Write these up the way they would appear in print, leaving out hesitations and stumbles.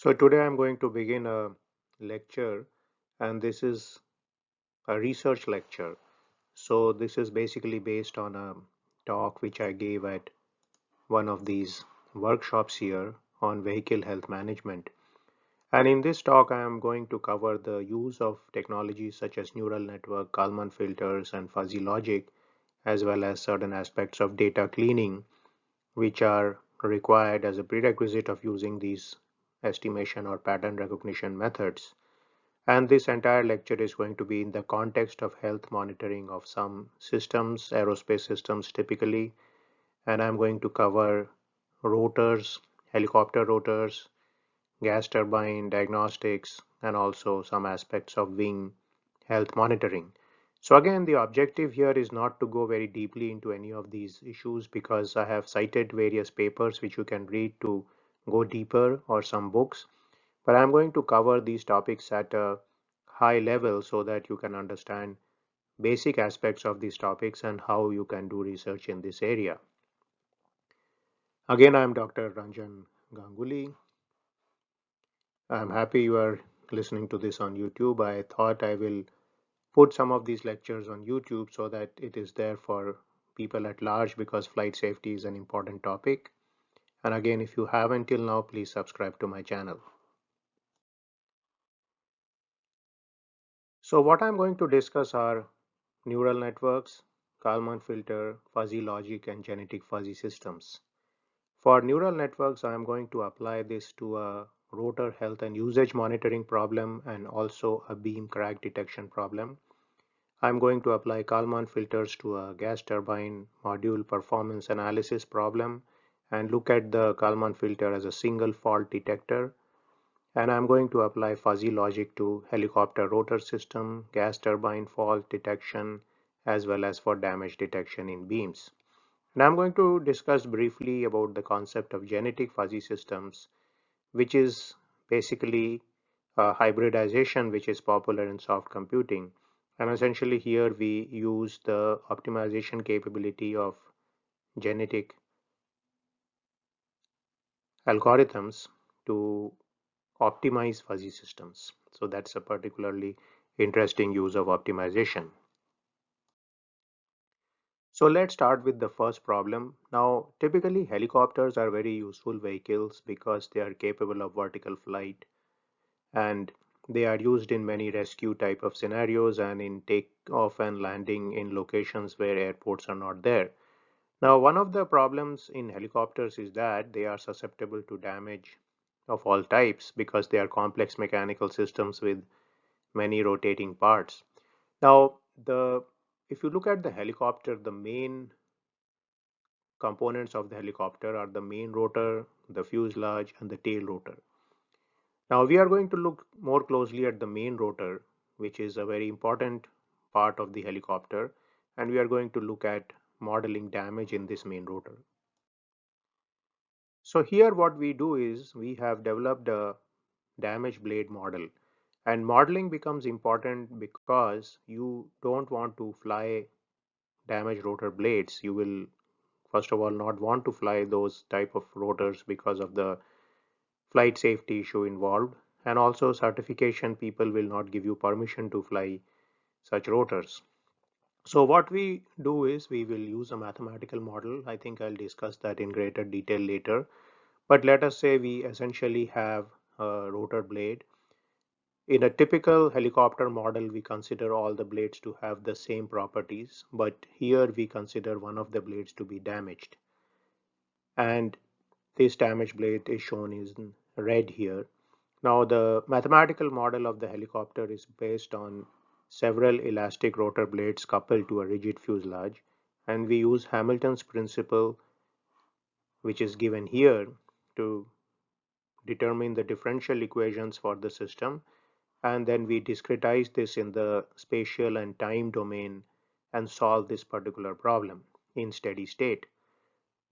So today I'm going to begin a lecture, and this is a research lecture. So this is basically based on a talk which I gave at one of these workshops here on vehicle health management. And in this talk I am going to cover the use of technologies such as neural network, Kalman filters and fuzzy logic, as well as certain aspects of data cleaning which are required as a prerequisite of using these estimation or pattern recognition methods. And this entire lecture is going to be in the context of health monitoring of some systems, aerospace systems typically, and I'm going to cover rotors, helicopter rotors, gas turbine diagnostics, and also some aspects of wing health monitoring. So again, the objective here is not to go very deeply into any of these issues because I have cited various papers which you can read to go deeper or some books, but I'm going to cover these topics at a high level so that you can understand basic aspects of these topics and how you can do research in this area. Again, I'm Dr. Ranjan Ganguly. I'm happy you are listening to this on YouTube. I thought I will put some of these lectures on YouTube so that it is there for people at large because flight safety is an important topic. And again, if you haven't till now, please subscribe to my channel. So what I'm going to discuss are neural networks, Kalman filter, fuzzy logic, and genetic fuzzy systems. For neural networks, I am going to apply this to a rotor health and usage monitoring problem and also a beam crack detection problem. I'm going to apply Kalman filters to a gas turbine module performance analysis problem and look at the Kalman filter as a single fault detector. And I'm going to apply fuzzy logic to helicopter rotor system, gas turbine fault detection, as well as for damage detection in beams. And I'm going to discuss briefly about the concept of genetic fuzzy systems, which is basically a hybridization which is popular in soft computing. And essentially here we use the optimization capability of genetic algorithms to optimize fuzzy systems. So that's a particularly interesting use of optimization. So let's start with the first problem. Now, typically helicopters are very useful vehicles because they are capable of vertical flight and they are used in many rescue type of scenarios and in takeoff and landing in locations where airports are not there. Now, one of the problems in helicopters is that they are susceptible to damage of all types because they are complex mechanical systems with many rotating parts. Now, the if you look at the helicopter, the main components of the helicopter are the main rotor, the fuselage, and the tail rotor. Now, we are going to look more closely at the main rotor, which is a very important part of the helicopter, and we are going to look at modeling damage in this main rotor. So here what we do is we have developed a damage blade model, and modeling becomes important because you don't want to fly damaged rotor blades. You will first of all not want to fly those type of rotors because of the flight safety issue involved, and also certification people will not give you permission to fly such rotors. So what we do is we will use a mathematical model. I think I'll discuss that in greater detail later. But let us say we essentially have a rotor blade. In a typical helicopter model, we consider all the blades to have the same properties, but here we consider one of the blades to be damaged. And this damaged blade is shown in red here. Now, the mathematical model of the helicopter is based on several elastic rotor blades coupled to a rigid fuselage, and we use Hamilton's principle, which is given here, to determine the differential equations for the system, and then we discretize this in the spatial and time domain and solve this particular problem in steady state.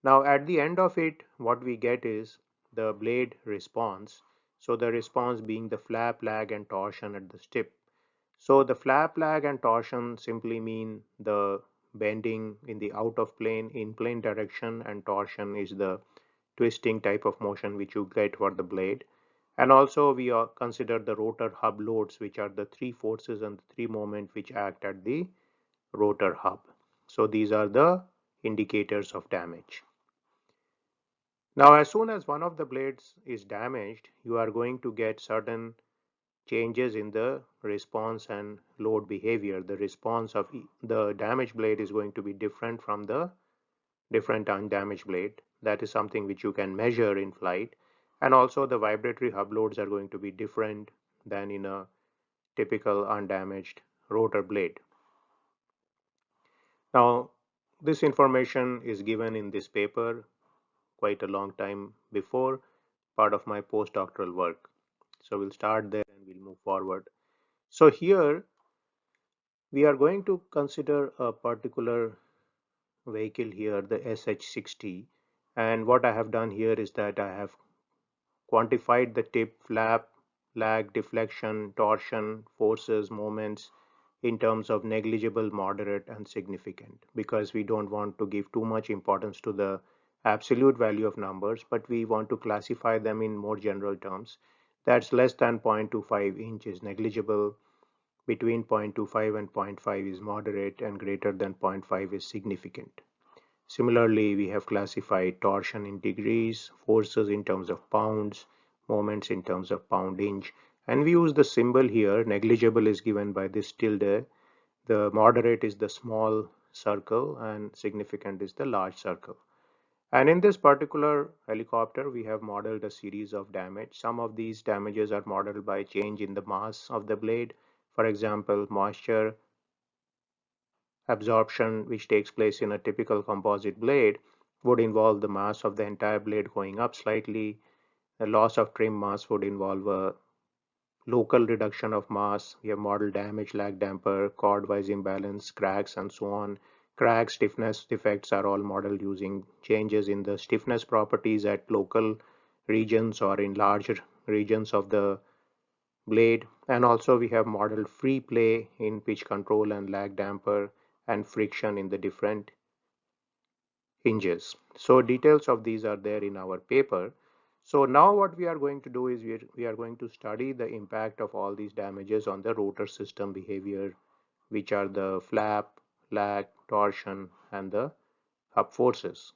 Now at the end of it, what we get is the blade response. So the response being the flap, lag, and torsion at the tip. So the flap, lag, and torsion simply mean the bending in the out of plane, in plane direction, and torsion is the twisting type of motion which you get for the blade. And also we consider the rotor hub loads, which are the three forces and the three moments which act at the rotor hub. So these are the indicators of damage. Now, as soon as one of the blades is damaged, you are going to get certain changes in the response and load behavior. The response of the damaged blade is going to be different from the different undamaged blade. That is something which you can measure in flight. And also the vibratory hub loads are going to be different than in a typical undamaged rotor blade. Now, this information is given in this paper quite a long time before, part of my postdoctoral work. So we'll start there and we'll move forward. So here we are going to consider a particular vehicle here, the SH60. And what I have done here is that I have quantified the tip, flap, lag, deflection, torsion, forces, moments in terms of negligible, moderate, and significant, because we don't want to give too much importance to the absolute value of numbers, but we want to classify them in more general terms. That's less than 0.25 inch is negligible, between 0.25 and 0.5 is moderate, and greater than 0.5 is significant. Similarly, we have classified torsion in degrees, forces in terms of pounds, moments in terms of pound inch, and we use the symbol here. Negligible is given by this tilde, the moderate is the small circle, and significant is the large circle. And in this particular helicopter, we have modeled a series of damage. Some of these damages are modeled by change in the mass of the blade. For example, moisture absorption, which takes place in a typical composite blade, would involve the mass of the entire blade going up slightly. The loss of trim mass would involve a local reduction of mass. We have modeled damage, lag damper, chord-wise imbalance, cracks, and so on. Crack stiffness defects are all modeled using changes in the stiffness properties at local regions or in larger regions of the blade. And also we have modeled free play in pitch control and lag damper and friction in the different hinges. So details of these are there in our paper. So now what we are going to do is we are going to study the impact of all these damages on the rotor system behavior, which are the flap, lag, torsion, and the hub forces.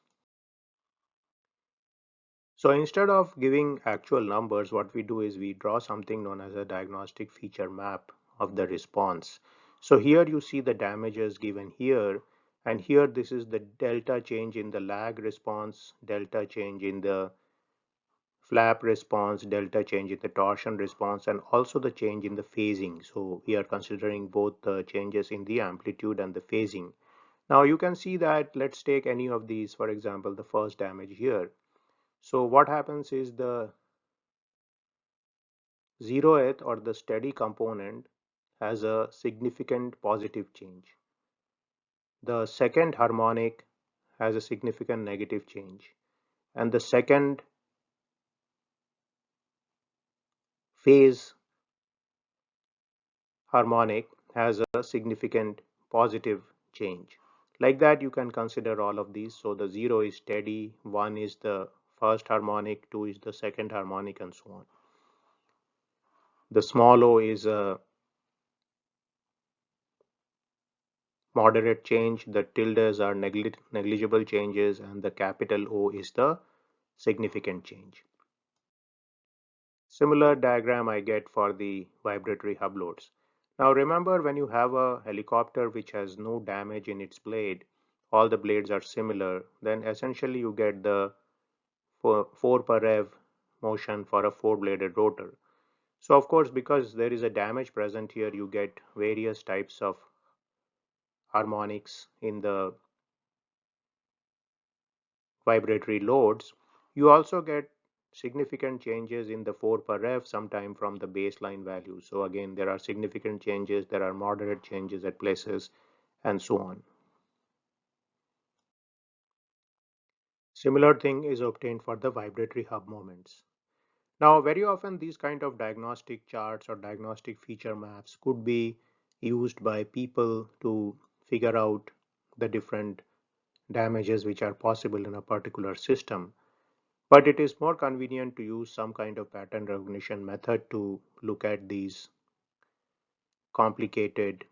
So instead of giving actual numbers, what we do is we draw something known as a diagnostic feature map of the response. So here you see the damages given here, and here this is the delta change in the lag response, delta change in the flap response, delta change in the torsion response, and also the change in the phasing. So we are considering both the changes in the amplitude and the phasing. Now you can see that, let's take any of these, for example, the first damage here. So what happens is the zeroth or the steady component has a significant positive change. The second harmonic has a significant negative change. And the second phase harmonic has a significant positive change. Like that, you can consider all of these. So the 0 is steady, 1 is the first harmonic, 2 is the second harmonic, and so on. The small o is a moderate change, the tildes are negligible changes, and the capital O is the significant change. Similar diagram I get for the vibratory hub loads. Now remember, when you have a helicopter which has no damage in its blade, all the blades are similar, then essentially you get the 4 per rev motion for a 4-bladed rotor. So of course, because there is a damage present here, you get various types of harmonics in the vibratory loads. You also get significant changes in the 4 per rev sometime from the baseline value. So again, there are significant changes, there are moderate changes at places, and so on. Similar thing is obtained for the vibratory hub moments. Now, very often these kind of diagnostic charts or diagnostic feature maps could be used by people to figure out the different damages which are possible in a particular system. But it is more convenient to use some kind of pattern recognition method to look at these complicated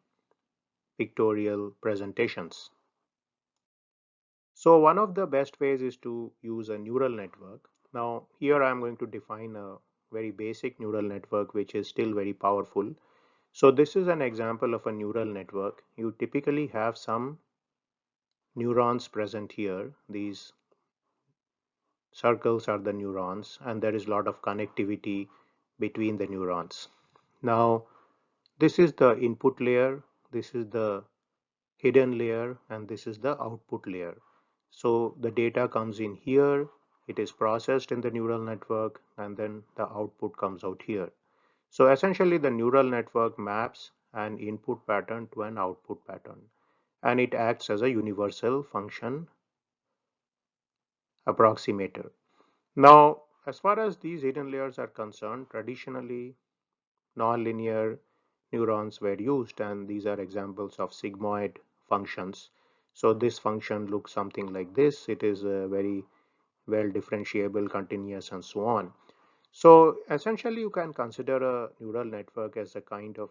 pictorial presentations. So one of the best ways is to use a neural network. Now here I am going to define a very basic neural network which is still very powerful. So this is an example of a neural network. You typically have some neurons present here. These circles are the neurons and there is a lot of connectivity between the neurons. Now this is the input layer, this is the hidden layer, and this is the output layer. So the data comes in here, it is processed in the neural network, and then the output comes out here. So essentially the neural network maps an input pattern to an output pattern, and it acts as a universal function approximator. Now as far as these hidden layers are concerned, traditionally nonlinear neurons were used, and these are examples of sigmoid functions. So this function looks something like this. It is very well differentiable, continuous, and so on. So essentially you can consider a neural network as a kind of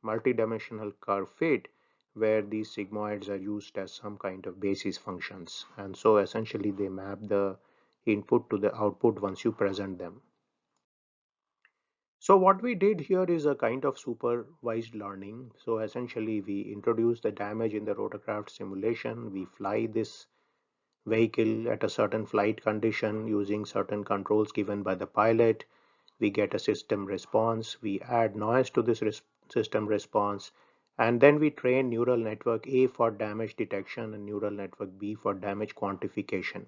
multidimensional curve fit where these sigmoids are used as some kind of basis functions, and so essentially they map the input to the output once you present them. So what we did here is a kind of supervised learning. So essentially we introduce the damage in the rotorcraft simulation. We fly this vehicle at a certain flight condition using certain controls given by the pilot. We get a system response. We add noise to this system response. And then we train neural network A for damage detection and neural network B for damage quantification.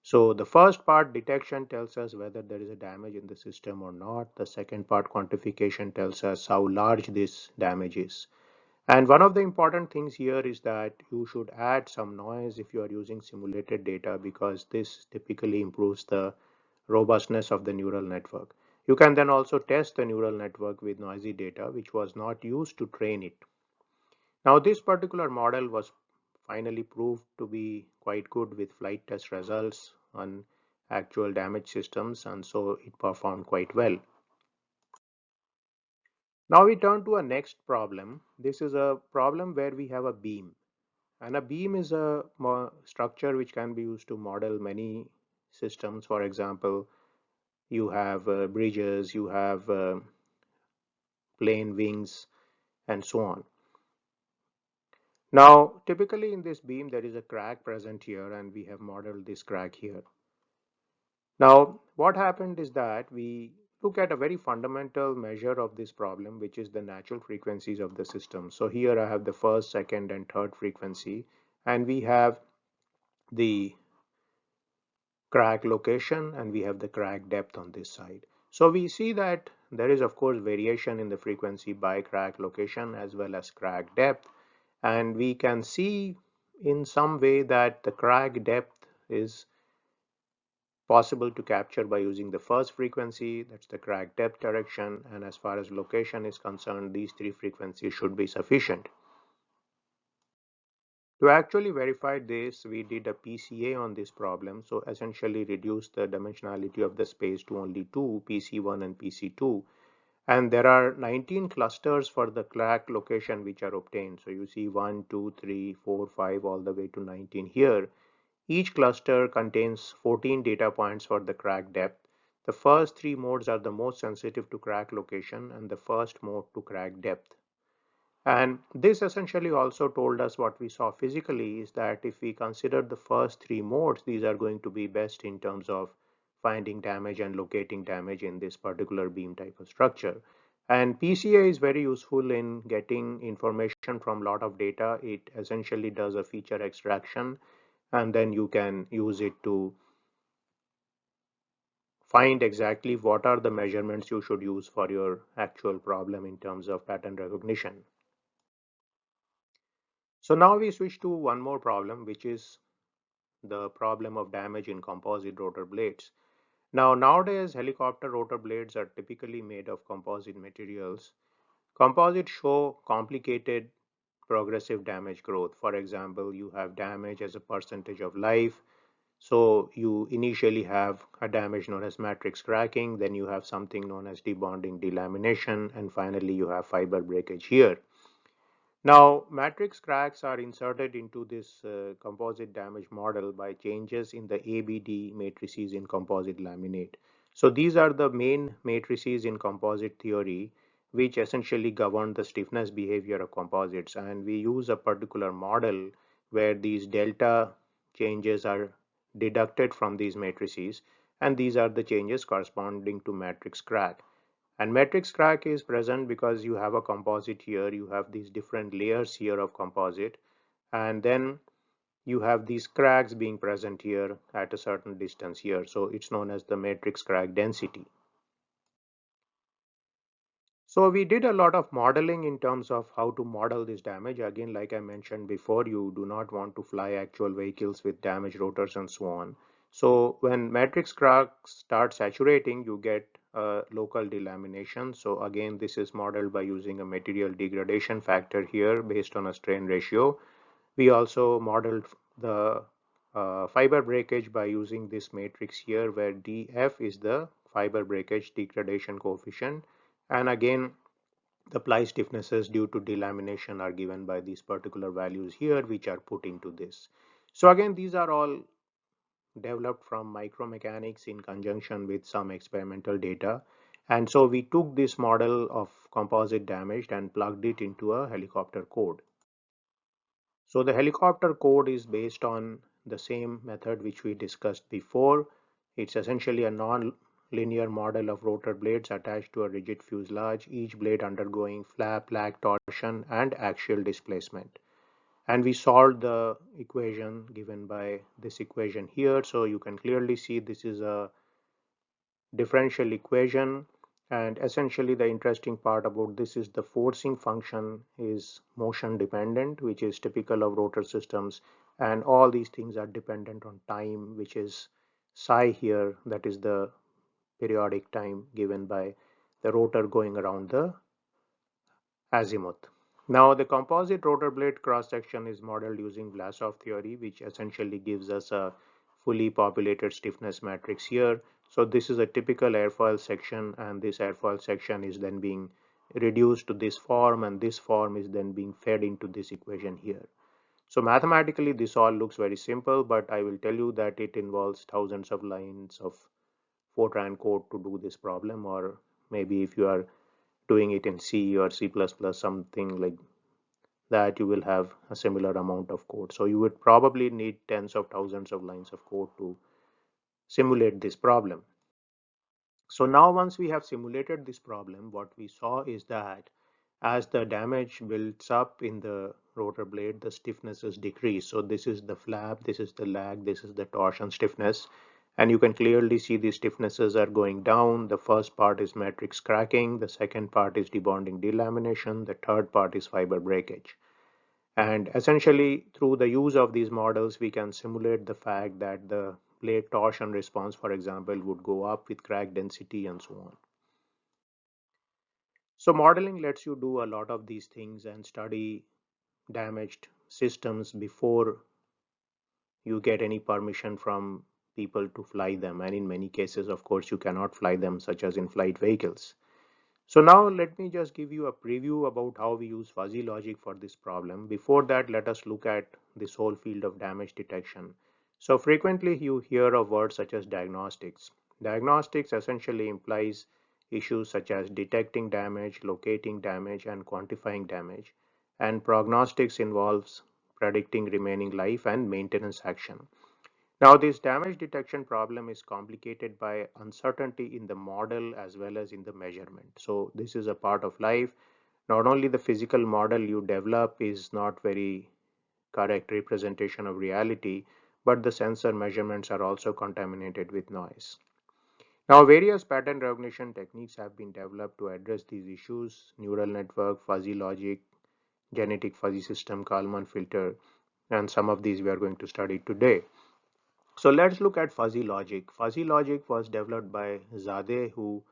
So the first part, detection, tells us whether there is a damage in the system or not. The second part, quantification, tells us how large this damage is. And one of the important things here is that you should add some noise if you are using simulated data, because this typically improves the robustness of the neural network. You can then also test the neural network with noisy data which was not used to train it. Now this particular model was finally proved to be quite good with flight test results on actual damage systems, and so it performed quite well. Now we turn to a next problem. This is a problem where we have a beam, and a beam is a structure which can be used to model many systems. For example, you have bridges, you have plane wings, and so on. Now typically in this beam there is a crack present here, and we have modeled this crack here. Now what happened is that we look at a very fundamental measure of this problem, which is the natural frequencies of the system. So here I have the first, second, and third frequency, and we have the crack location and we have the crack depth on this side. So we see that there is of course variation in the frequency by crack location as well as crack depth, and we can see in some way that the crack depth is possible to capture by using the first frequency, that's the crack depth direction, and as far as location is concerned, these three frequencies should be sufficient. To actually verify this, we did a PCA on this problem, so essentially reduced the dimensionality of the space to only two, PC1 and PC2, and there are 19 clusters for the crack location which are obtained. So you see 1, 2, 3, 4, 5 all the way to 19 here. Each cluster contains 14 data points for the crack depth. The first three modes are the most sensitive to crack location and the first mode to crack depth. And this essentially also told us what we saw physically is that if we consider the first three modes, these are going to be best in terms of finding damage and locating damage in this particular beam type of structure. And PCA is very useful in getting information from a lot of data. It essentially does a feature extraction, and then you can use it to find exactly what are the measurements you should use for your actual problem in terms of pattern recognition. So now we switch to one more problem, which is the problem of damage in composite rotor blades. Now nowadays helicopter rotor blades are typically made of composite materials. Composites show complicated progressive damage growth. For example, you have damage as a percentage of life. So you initially have a damage known as matrix cracking, then you have something known as debonding delamination, and finally you have fiber breakage here. Now, matrix cracks are inserted into this composite damage model by changes in the ABD matrices in composite laminate. So these are the main matrices in composite theory which essentially govern the stiffness behavior of composites, and we use a particular model where these delta changes are deducted from these matrices, and these are the changes corresponding to matrix crack. And matrix crack is present because you have a composite here, you have these different layers here of composite, and then you have these cracks being present here at a certain distance here. So it's known as the matrix crack density. So we did a lot of modeling in terms of how to model this damage. Again, like I mentioned before, you do not want to fly actual vehicles with damaged rotors and so on. So when matrix cracks start saturating, you get a local delamination. So again, this is modeled by using a material degradation factor here based on a strain ratio. We also modeled the fiber breakage by using this matrix here where dF is the fiber breakage degradation coefficient, and again the ply stiffnesses due to delamination are given by these particular values here, which are put into this. So again, these are all developed from micromechanics in conjunction with some experimental data. And so we took this model of composite damage and plugged it into a helicopter code. So the helicopter code is based on the same method which we discussed before. It's essentially a non-linear model of rotor blades attached to a rigid fuselage, each blade undergoing flap, lag torsion, and axial displacement. And we solved the equation given by this equation here. So you can clearly see this is a differential equation, and essentially the interesting part about this is the forcing function is motion dependent, which is typical of rotor systems, and all these things are dependent on time, which is psi here, that is the periodic time given by the rotor going around the azimuth. Now the composite rotor blade cross section is modeled using Vlasov theory, which essentially gives us a fully populated stiffness matrix here. So this is a typical airfoil section, and this airfoil section is then being reduced to this form, and this form is then being fed into this equation here. So mathematically this all looks very simple, but I will tell you that it involves thousands of lines of Fortran code to do this problem, or maybe if you are doing it in C or C++, something like that, you will have a similar amount of code. So you would probably need tens of thousands of lines of code to simulate this problem. So now once we have simulated this problem, what we saw is that as the damage builds up in the rotor blade, the stiffnesses decrease. So this is the flap, this is the lag, this is the torsion stiffness. And you can clearly see the stiffnesses are going down. The first part is matrix cracking, the second part is debonding delamination, the third part is fiber breakage. And essentially, through the use of these models, we can simulate the fact that the blade torsion response, for example, would go up with crack density and so on. So modeling lets you do a lot of these things and study damaged systems before you get any permission from people to fly them. And in many cases, of course, you cannot fly them, such as in flight vehicles. So now let me just give you a preview about how we use fuzzy logic for this problem. Before that, let us look at this whole field of damage detection. So frequently you hear of words such as diagnostics. Diagnostics essentially implies issues such as detecting damage, locating damage, and quantifying damage. And prognostics involves predicting remaining life and maintenance action. Now, this damage detection problem is complicated by uncertainty in the model as well as in the measurement. So, this is a part of life. Not only the physical model you develop is not very correct representation of reality, but the sensor measurements are also contaminated with noise. Now, various pattern recognition techniques have been developed to address these issues: neural network, fuzzy logic, genetic fuzzy system, Kalman filter, and some of these we are going to study today. So let's look at fuzzy logic. Fuzzy logic was developed by Zadeh, who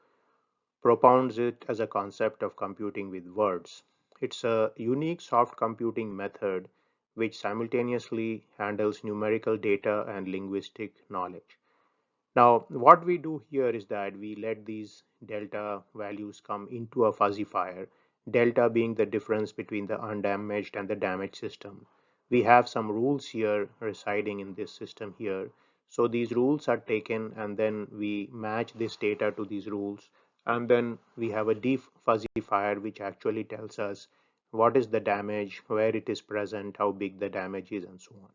propounds it as a concept of computing with words. It's a unique soft computing method which simultaneously handles numerical data and linguistic knowledge. Now, what we do here is that we let these delta values come into a fuzzifier, delta being the difference between the undamaged and the damaged system. We have some rules here residing in this system here. So these rules are taken and then we match this data to these rules. And then we have a defuzzifier which actually tells us what is the damage, where it is present, how big the damage is, and so on.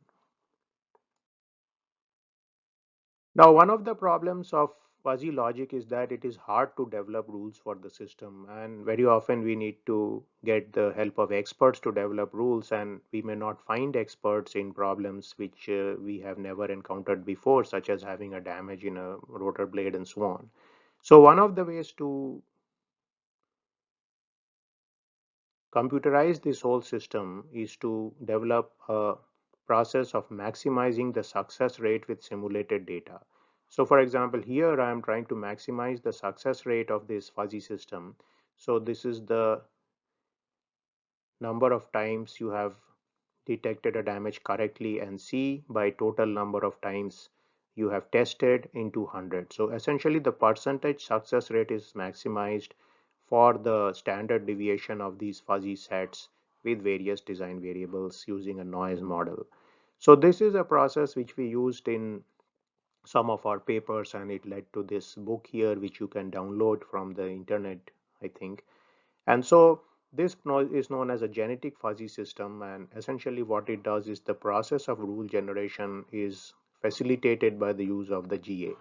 Now, one of the problems of fuzzy logic is that it is hard to develop rules for the system, and very often we need to get the help of experts to develop rules, and we may not find experts in problems which we have never encountered before, such as having a damage in a rotor blade and so on. So, one of the ways to computerize this whole system is to develop a process of maximizing the success rate with simulated data. So for example, here I am trying to maximize the success rate of this fuzzy system. So this is the number of times you have detected a damage correctly and C by total number of times you have tested into 100. So essentially the percentage success rate is maximized for the standard deviation of these fuzzy sets with various design variables using a noise model. So this is a process which we used in some of our papers and it led to this book here which you can download from the internet, I think. And so this is known as a genetic fuzzy system, and essentially what it does is the process of rule generation is facilitated by the use of the GA.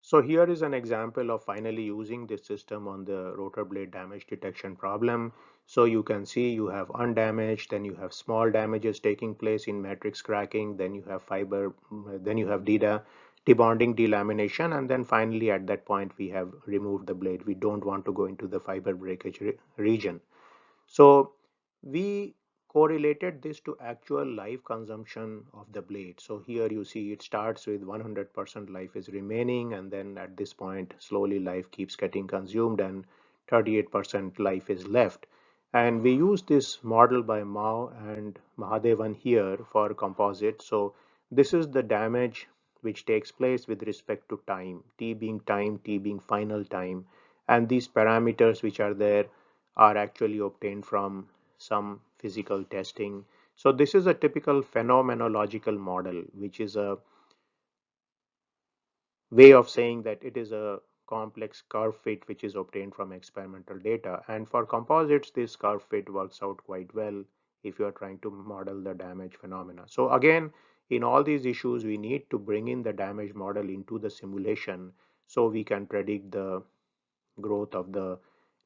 So here is an example of finally using this system on the rotor blade damage detection problem. So you can see you have undamaged, then you have small damages taking place in matrix cracking, then you have fiber, then you have debonding, delamination, and then finally at that point we have removed the blade. We don't want to go into the fiber breakage region. So we correlated this to actual life consumption of the blade. So here you see it starts with 100% life is remaining, and then at this point slowly life keeps getting consumed and 38% life is left. And we use this model by Mao and Mahadevan here for composite. So this is the damage which takes place with respect to time, T being final time, and these parameters which are there are actually obtained from some physical testing. So this is a typical phenomenological model, which is a way of saying that it is a complex curve fit which is obtained from experimental data. And for composites, this curve fit works out quite well if you are trying to model the damage phenomena. So again, in all these issues, we need to bring in the damage model into the simulation so we can predict the growth of the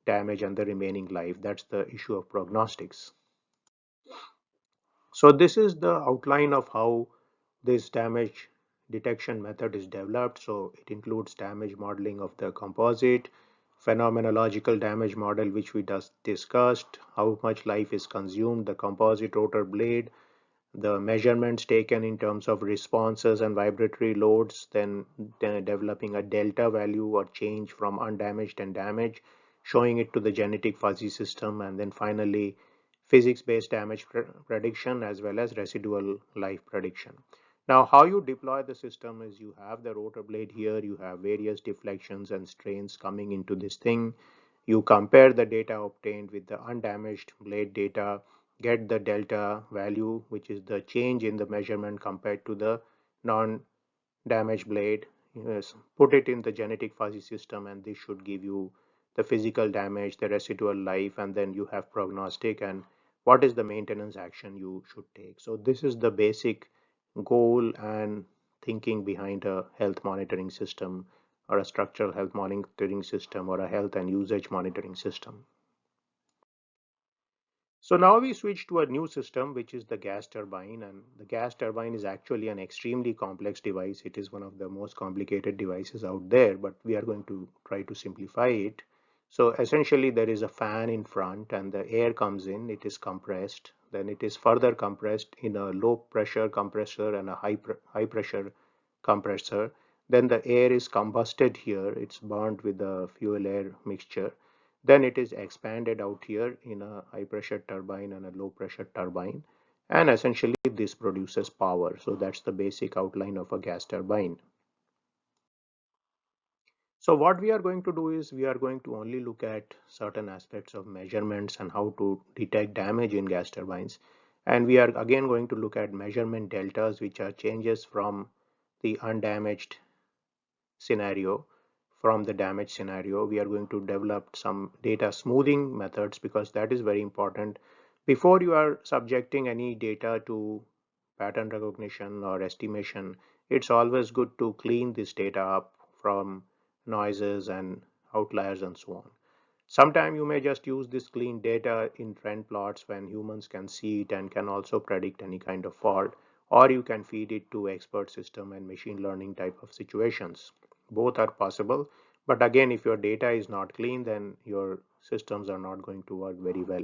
damage and the remaining life. That's the issue of prognostics. So this is the outline of how this damage detection method is developed. So it includes damage modeling of the composite, phenomenological damage model which we just discussed, how much life is consumed, the composite rotor blade, the measurements taken in terms of responses and vibratory loads, then developing a delta value or change from undamaged and damaged, showing it to the genetic fuzzy system, and then finally physics-based damage prediction as well as residual life prediction. Now, how you deploy the system is you have the rotor blade here, you have various deflections and strains coming into this thing. You compare the data obtained with the undamaged blade data, get the delta value, which is the change in the measurement compared to the non-damaged blade. Yes, put it in the genetic fuzzy system, and this should give you the physical damage, the residual life, and then you have prognostic and what is the maintenance action you should take. So this is the basic goal and thinking behind a health monitoring system or a structural health monitoring system or a health and usage monitoring system. So now we switch to a new system, which is the gas turbine. And the gas turbine is actually an extremely complex device. It is one of the most complicated devices out there, but we are going to try to simplify it. So essentially there is a fan in front and the air comes in, it is compressed. Then it is further compressed in a low pressure compressor and a high pressure compressor. Then the air is combusted here. It's burned with the fuel air mixture. Then it is expanded out here in a high pressure turbine and a low pressure turbine. And essentially this produces power. So that's the basic outline of a gas turbine. So what we are going to do is we are going to only look at certain aspects of measurements and how to detect damage in gas turbines. And we are again going to look at measurement deltas, which are changes from the undamaged scenario. From the damage scenario, we are going to develop some data smoothing methods because that is very important. Before you are subjecting any data to pattern recognition or estimation, it's always good to clean this data up from noises and outliers and so on. Sometimes you may just use this clean data in trend plots when humans can see it and can also predict any kind of fault, or you can feed it to expert system and machine learning type of situations. Both are possible, but again, if your data is not clean, then your systems are not going to work very well.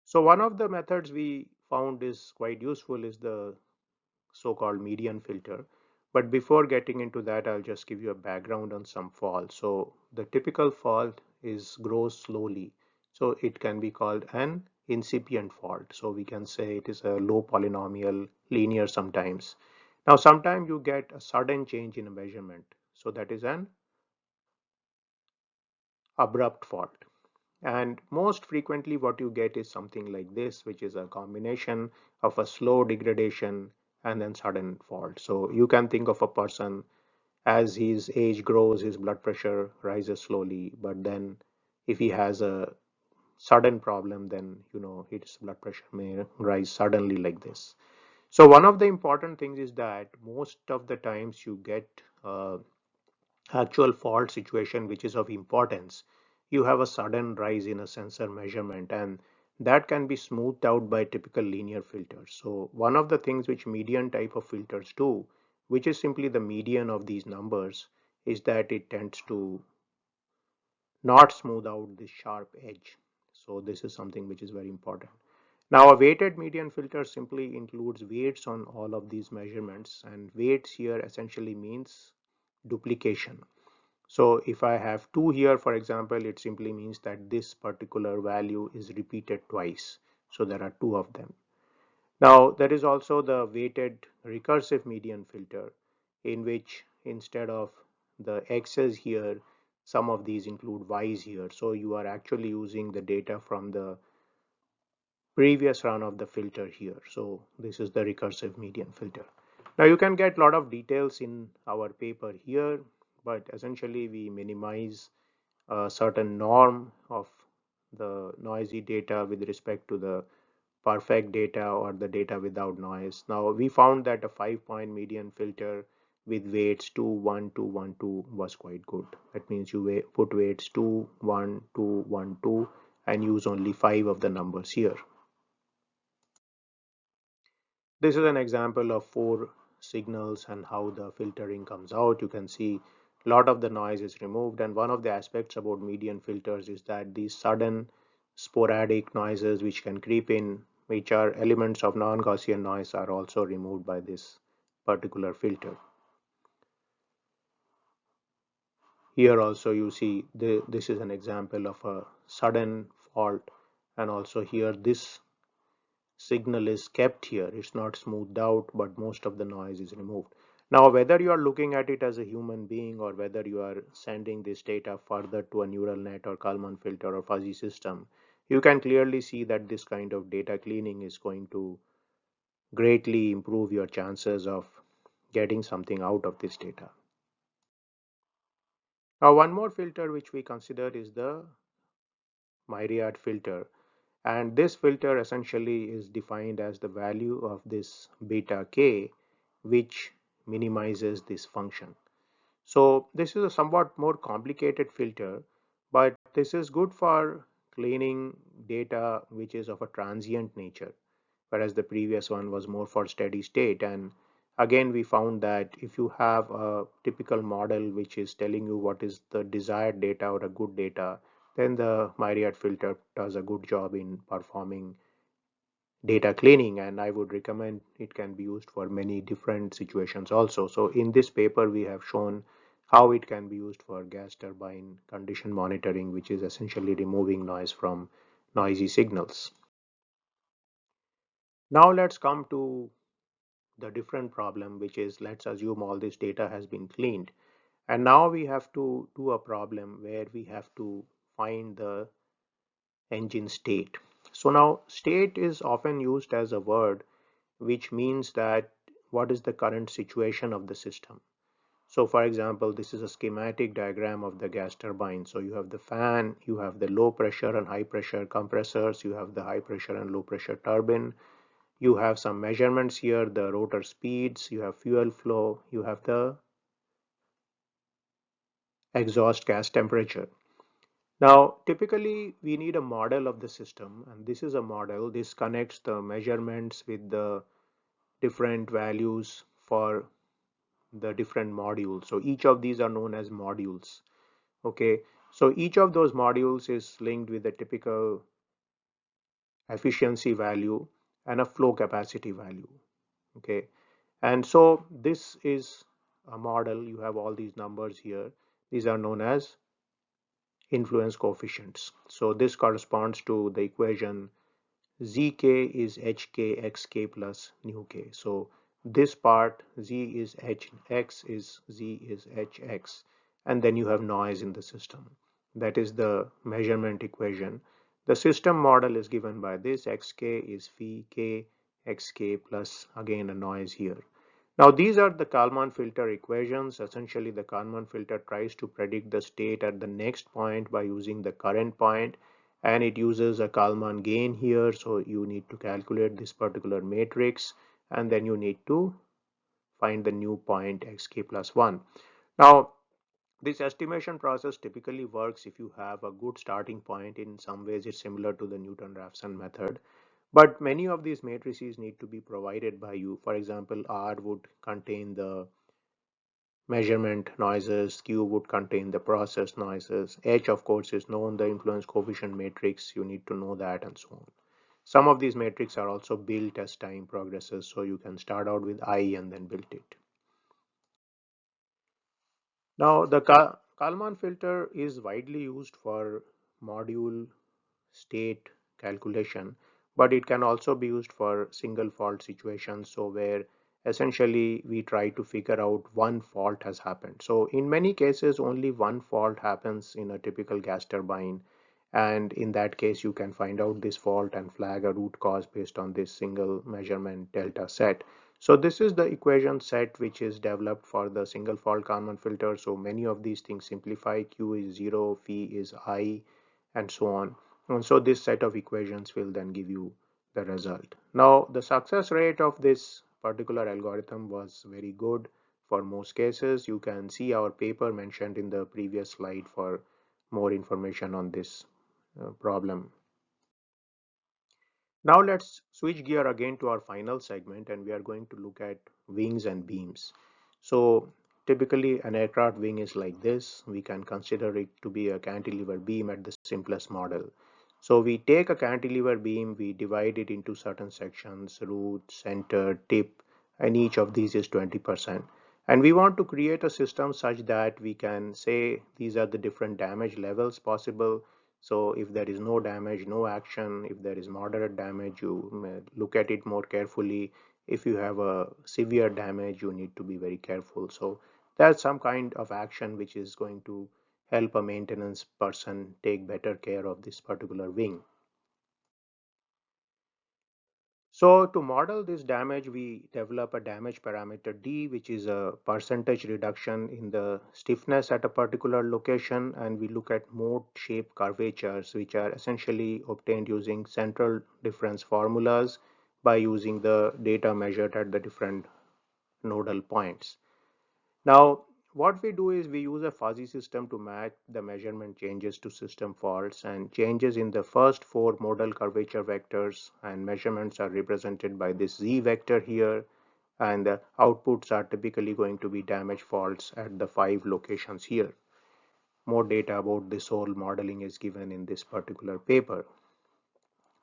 So one of the methods we found is quite useful is the so-called median filter. But before getting into that, I'll just give you a background on some fault. So the typical fault is grows slowly. So it can be called an incipient fault. So we can say it is a low polynomial, linear sometimes. Now sometimes you get a sudden change in a measurement. So that is an abrupt fault. And most frequently what you get is something like this, which is a combination of a slow degradation and then sudden fault. So you can think of a person as his age grows, his blood pressure rises slowly, but then if he has a sudden problem, then his blood pressure may rise suddenly like this. So one of the important things is that most of the times you get actual fault situation which is of importance, you have a sudden rise in a sensor measurement, and that can be smoothed out by typical linear filters. So one of the things which median type of filters do, which is simply the median of these numbers, is that it tends to not smooth out this sharp edge. So this is something which is very important. Now a weighted median filter simply includes weights on all of these measurements, and weights here essentially means duplication. So if I have 2 here, for example, it simply means that this particular value is repeated twice. So there are 2 of them. Now there is also the weighted recursive median filter, in which instead of the x's here, some of these include y's here. So you are actually using the data from the previous run of the filter here. So this is the recursive median filter. Now you can get a lot of details in our paper here, but essentially we minimize a certain norm of the noisy data with respect to the perfect data or the data without noise. Now we found that a 5-point median filter with weights 2, 1, 2, 1, 2 was quite good. That means you put weights 2, 1, 2, 1, 2 and use only 5 of the numbers here. This is an example of 4 signals and how the filtering comes out. You can see a lot of the noise is removed, and one of the aspects about median filters is that these sudden sporadic noises which can creep in, which are elements of non-Gaussian noise, are also removed by this particular filter. Here also you see this is an example of a sudden fault, and also here this signal is kept here. It's not smoothed out, but most of the noise is removed. Now, whether you are looking at it as a human being or whether you are sending this data further to a neural net or Kalman filter or fuzzy system, you can clearly see that this kind of data cleaning is going to greatly improve your chances of getting something out of this data. Now, one more filter which we consider is the Myriad filter. And this filter essentially is defined as the value of this beta k, which minimizes this function. So this is a somewhat more complicated filter, but this is good for cleaning data which is of a transient nature, whereas the previous one was more for steady state. And again, we found that if you have a typical model which is telling you what is the desired data or a good data, then the Myriad filter does a good job in performing data cleaning, and I would recommend it can be used for many different situations also. So in this paper we have shown how it can be used for gas turbine condition monitoring, which is essentially removing noise from noisy signals. Now let's come to the different problem, which is, let's assume all this data has been cleaned, and now we have to do a problem where we have to find the engine state. So now state is often used as a word which means that what is the current situation of the system. So for example, this is a schematic diagram of the gas turbine. So you have the fan, you have the low pressure and high pressure compressors, you have the high pressure and low pressure turbine, you have some measurements here, the rotor speeds, you have fuel flow, you have the exhaust gas temperature. Now, typically we need a model of the system, and this is a model. This connects the measurements with the different values for the different modules. So each of these are known as modules. Okay, so each of those modules is linked with a typical efficiency value and a flow capacity value. Okay, and so this is a model. You have all these numbers here. These are known as influence coefficients. So this corresponds to the equation zk is hk xk plus nu k. So this part z is hx is z is hx, and then you have noise in the system. That is the measurement equation. The system model is given by this. Xk is phi k xk plus again a noise here. Now these are the Kalman filter equations. Essentially the Kalman filter tries to predict the state at the next point by using the current point, and it uses a Kalman gain here. So you need to calculate this particular matrix, and then you need to find the new point xk plus 1. Now this estimation process typically works if you have a good starting point. In some ways it's similar to the Newton-Raphson method. But many of these matrices need to be provided by you. For example, R would contain the measurement noises, Q would contain the process noises, H of course is known, the influence coefficient matrix, you need to know that, and so on. Some of these matrices are also built as time progresses, so you can start out with I and then build it. Now the Kalman filter is widely used for module state calculation, but it can also be used for single fault situations. So where essentially we try to figure out one fault has happened. So in many cases, only one fault happens in a typical gas turbine. And in that case, you can find out this fault and flag a root cause based on this single measurement delta set. So this is the equation set which is developed for the single fault Kalman filter. So many of these things simplify. Q is 0, phi is I, and so on. And so this set of equations will then give you the result. Now the success rate of this particular algorithm was very good for most cases. You can see our paper mentioned in the previous slide for more information on this problem. Now let's switch gear again to our final segment, and we are going to look at wings and beams. So typically an aircraft wing is like this. We can consider it to be a cantilever beam at the simplest model. So we take a cantilever beam, we divide it into certain sections, root, center, tip, and each of these is 20%. And we want to create a system such that we can say these are the different damage levels possible. So if there is no damage, no action. If there is moderate damage, you may look at it more carefully. If you have a severe damage, you need to be very careful. So that's some kind of action which is going to help a maintenance person take better care of this particular wing. So to model this damage, we develop a damage parameter D, which is a percentage reduction in the stiffness at a particular location, and we look at mode shape curvatures, which are essentially obtained using central difference formulas by using the data measured at the different nodal points. Now, what we do is we use a fuzzy system to match the measurement changes to system faults, and changes in the first four modal curvature vectors and measurements are represented by this Z vector here, and the outputs are typically going to be damage faults at the 5 locations here. More data about this whole modeling is given in this particular paper.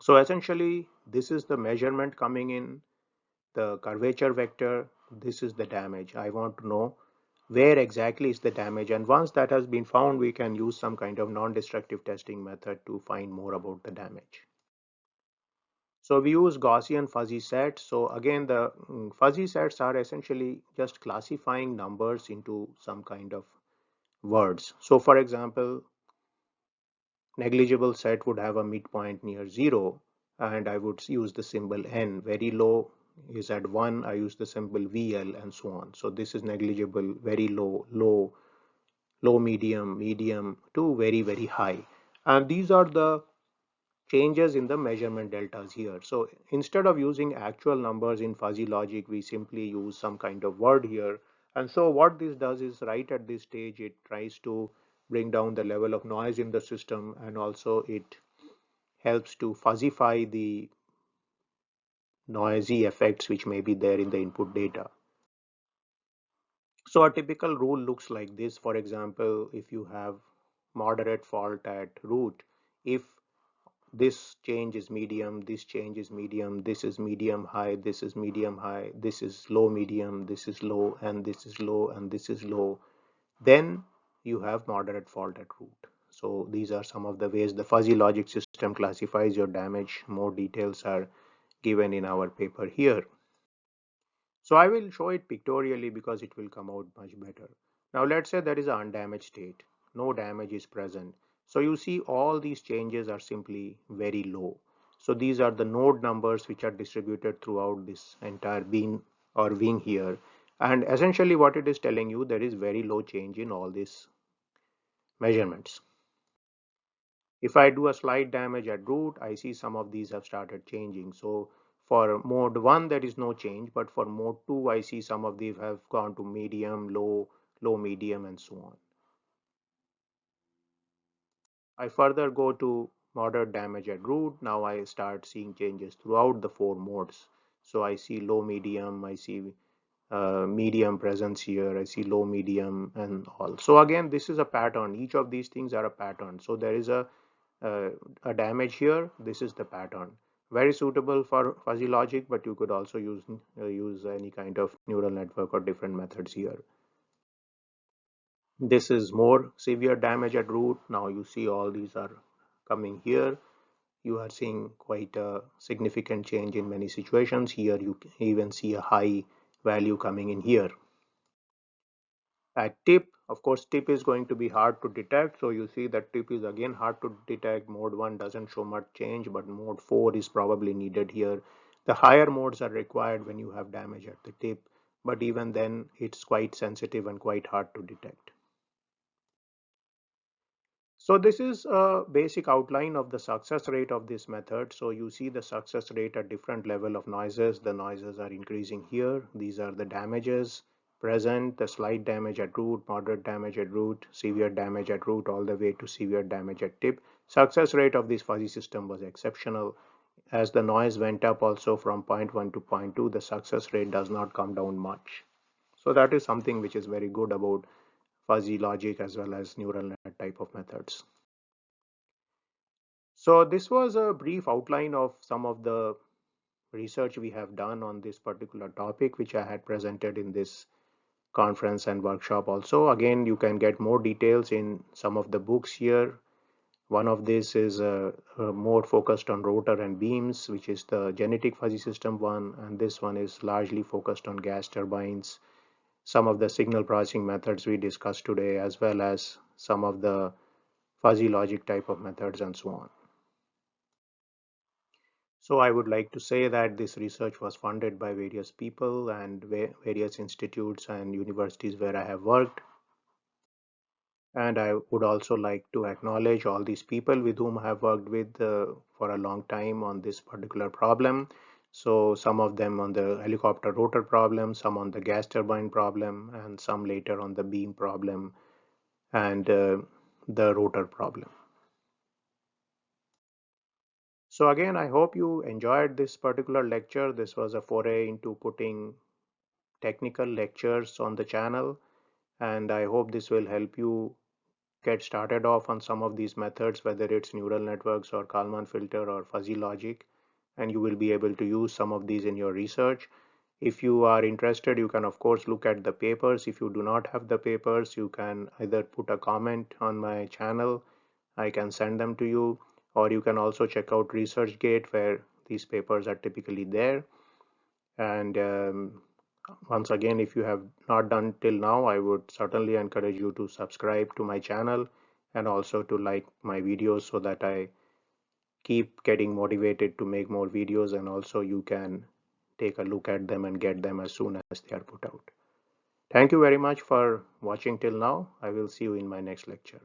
So essentially, this is the measurement coming in, the curvature vector, this is the damage. I want to know where exactly is the damage, and once that has been found, we can use some kind of non-destructive testing method to find more about the damage. So we use Gaussian fuzzy sets. So again, the fuzzy sets are essentially just classifying numbers into some kind of words. So for example, negligible set would have a midpoint near 0, and I would use the symbol n. Very low is at 1, I use the symbol VL, and so on. So this is negligible, very low, low, low, medium, medium to very, very high. And these are the changes in the measurement deltas here. So instead of using actual numbers in fuzzy logic, we simply use some kind of word here. And so what this does is, right at this stage, it tries to bring down the level of noise in the system, and also it helps to fuzzify the noisy effects which may be there in the input data. So a typical rule looks like this. For example, if you have moderate fault at root, if this change is medium, this change is medium, this is medium high, this is medium high, this is low medium, this is low, and this is low, and this is low, then you have moderate fault at root. So these are some of the ways the fuzzy logic system classifies your damage. More details are given in our paper here. So I will show it pictorially because it will come out much better. Now let's say there is an undamaged state. No damage is present. So you see all these changes are simply very low. So these are the node numbers which are distributed throughout this entire beam or wing here. And essentially what it is telling you, there is very low change in all these measurements. If I do a slight damage at root, I see some of these have started changing. So for mode 1, there is no change, but for mode 2, I see some of these have gone to medium, low, low, medium, and so on. I further go to moderate damage at root. Now I start seeing changes throughout the 4 modes. So I see low, medium, I see medium presence here, I see low, medium, and all. So again, this is a pattern. Each of these things are a pattern. So there is uh, a damage here. This is the pattern. Very suitable for fuzzy logic, but you could also use any kind of neural network or different methods here. This is more severe damage at root. Now you see all these are coming here. You are seeing quite a significant change in many situations. Here you even see a high value coming in here. At tip, of course, tip is going to be hard to detect. So you see that tip is again hard to detect. Mode 1 doesn't show much change, but mode 4 is probably needed here. The higher modes are required when you have damage at the tip, but even then it's quite sensitive and quite hard to detect. So this is a basic outline of the success rate of this method. So you see the success rate at different level of noises. The noises are increasing here. These are the damages present, the slight damage at root, moderate damage at root, severe damage at root, all the way to severe damage at tip. Success rate of this fuzzy system was exceptional. As the noise went up also from 0.1 to 0.2, the success rate does not come down much. So that is something which is very good about fuzzy logic as well as neural net type of methods. So this was a brief outline of some of the research we have done on this particular topic, which I had presented in this conference and workshop also. Again, you can get more details in some of the books here. One of these is more focused on rotor and beams, which is the genetic fuzzy system one, and this one is largely focused on gas turbines, some of the signal processing methods we discussed today, as well as some of the fuzzy logic type of methods and so on. So I would like to say that this research was funded by various people and various institutes and universities where I have worked. And I would also like to acknowledge all these people with whom I have worked with for a long time on this particular problem. So some of them on the helicopter rotor problem, some on the gas turbine problem, and some later on the beam problem and the rotor problem. So again, I hope you enjoyed this particular lecture. This was a foray into putting technical lectures on the channel, and I hope this will help you get started off on some of these methods, whether it's neural networks or Kalman filter or fuzzy logic, and you will be able to use some of these in your research. If you are interested, you can of course look at the papers. If you do not have the papers, you can either put a comment on my channel, I can send them to you, or you can also check out ResearchGate where these papers are typically there. And once again, if you have not done till now, I would certainly encourage you to subscribe to my channel and also to like my videos so that I keep getting motivated to make more videos, and also you can take a look at them and get them as soon as they are put out. Thank you very much for watching till now. I will see you in my next lecture.